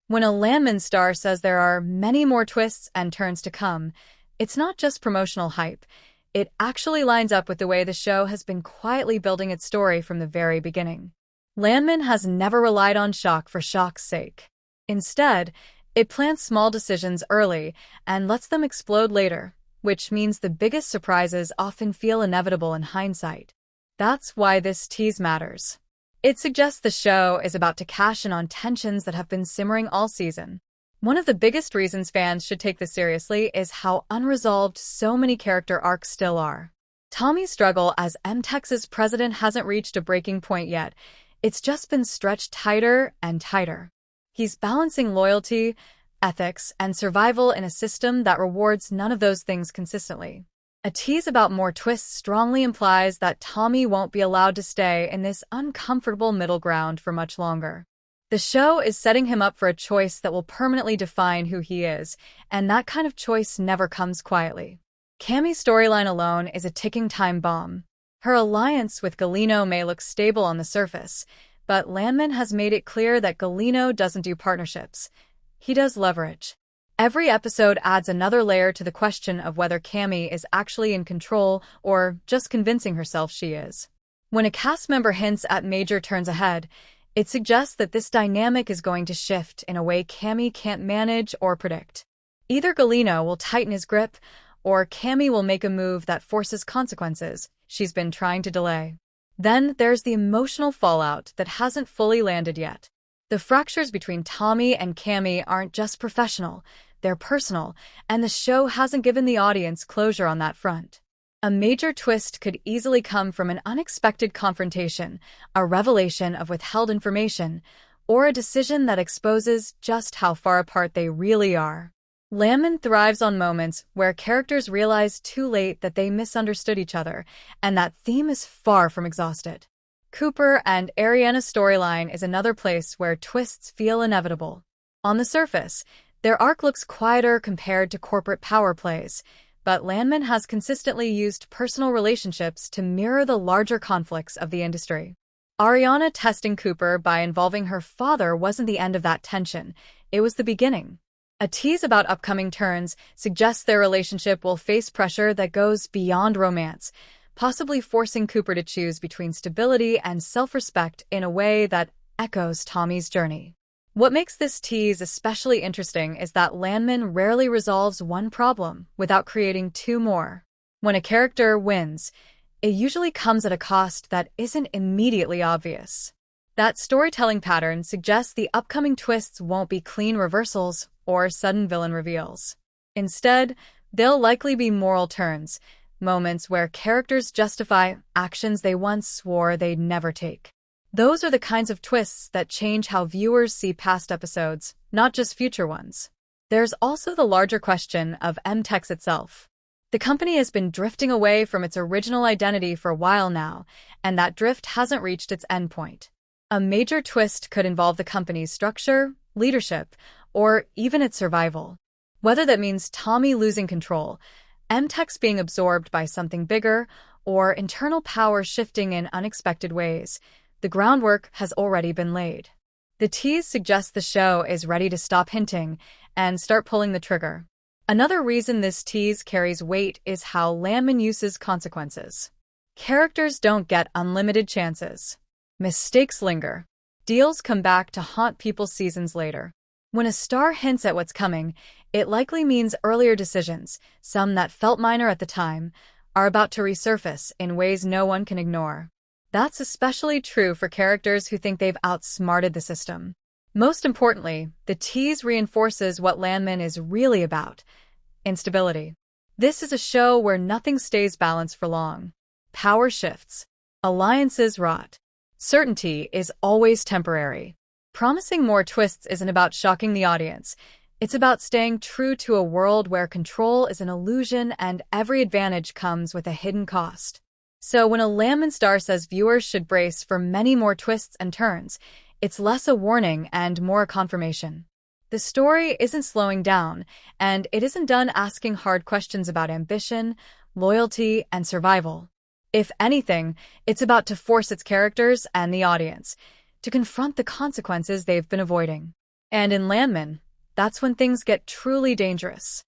When a Landman star says there are many more twists and turns to come, it's not just promotional hype. It actually lines up with the way the show has been quietly building its story from the very beginning. Landman has never relied on shock for shock's sake. Instead, it plants small decisions early and lets them explode later, which means the biggest surprises often feel inevitable in hindsight. That's why this tease matters. It suggests the show is about to cash in on tensions that have been simmering all season. One of the biggest reasons fans should take this seriously is how unresolved so many character arcs still are. Tommy's struggle as M-Tex's president hasn't reached a breaking point yet. It's just been stretched tighter and tighter. He's balancing loyalty, ethics, and survival in a system that rewards none of those things consistently. A tease about more twists strongly implies that Tommy won't be allowed to stay in this uncomfortable middle ground for much longer. The show is setting him up for a choice that will permanently define who he is, and that kind of choice never comes quietly. Cammie's storyline alone is a ticking time bomb. Her alliance with Gallino may look stable on the surface, but Landman has made it clear that Gallino doesn't do partnerships. He does leverage. Every episode adds another layer to the question of whether Cammie is actually in control or just convincing herself she is. When a cast member hints at major turns ahead, it suggests that this dynamic is going to shift in a way Cammie can't manage or predict. Either Gallino will tighten his grip, or Cammie will make a move that forces consequences she's been trying to delay. Then there's the emotional fallout that hasn't fully landed yet. The fractures between Tommy and Cammie aren't just professional, they're personal, and the show hasn't given the audience closure on that front. A major twist could easily come from an unexpected confrontation, a revelation of withheld information, or a decision that exposes just how far apart they really are. Landman thrives on moments where characters realize too late that they misunderstood each other, and that theme is far from exhausted. Cooper and Ariana's storyline is another place where twists feel inevitable. On the surface, their arc looks quieter compared to corporate power plays, but Landman has consistently used personal relationships to mirror the larger conflicts of the industry. Ariana testing Cooper by involving her father wasn't the end of that tension, it was the beginning. A tease about upcoming turns suggests their relationship will face pressure that goes beyond romance, possibly forcing Cooper to choose between stability and self-respect in a way that echoes Tommy's journey. What makes this tease especially interesting is that Landman rarely resolves one problem without creating two more. When a character wins, it usually comes at a cost that isn't immediately obvious. That storytelling pattern suggests the upcoming twists won't be clean reversals or sudden villain reveals. Instead, they'll likely be moral turns, moments where characters justify actions they once swore they'd never take. Those are the kinds of twists that change how viewers see past episodes, not just future ones. There's also the larger question of M-Tex itself. The company has been drifting away from its original identity for a while now, and that drift hasn't reached its endpoint. A major twist could involve the company's structure, leadership, or even its survival. Whether that means Tommy losing control, M-Tex being absorbed by something bigger, or internal power shifting in unexpected ways, the groundwork has already been laid. The tease suggests the show is ready to stop hinting and start pulling the trigger. Another reason this tease carries weight is how Landman uses consequences. Characters don't get unlimited chances. Mistakes linger. Deals come back to haunt people seasons later. When a star hints at what's coming, it likely means earlier decisions, some that felt minor at the time, are about to resurface in ways no one can ignore. That's especially true for characters who think they've outsmarted the system. Most importantly, the tease reinforces what Landman is really about: instability. This is a show where nothing stays balanced for long. Power shifts. Alliances rot. Certainty is always temporary. Promising more twists isn't about shocking the audience. It's about staying true to a world where control is an illusion and every advantage comes with a hidden cost. So when a Landman star says viewers should brace for many more twists and turns, it's less a warning and more a confirmation. The story isn't slowing down, and it isn't done asking hard questions about ambition, loyalty, and survival. If anything, it's about to force its characters and the audience to confront the consequences they've been avoiding. And in Landman, that's when things get truly dangerous.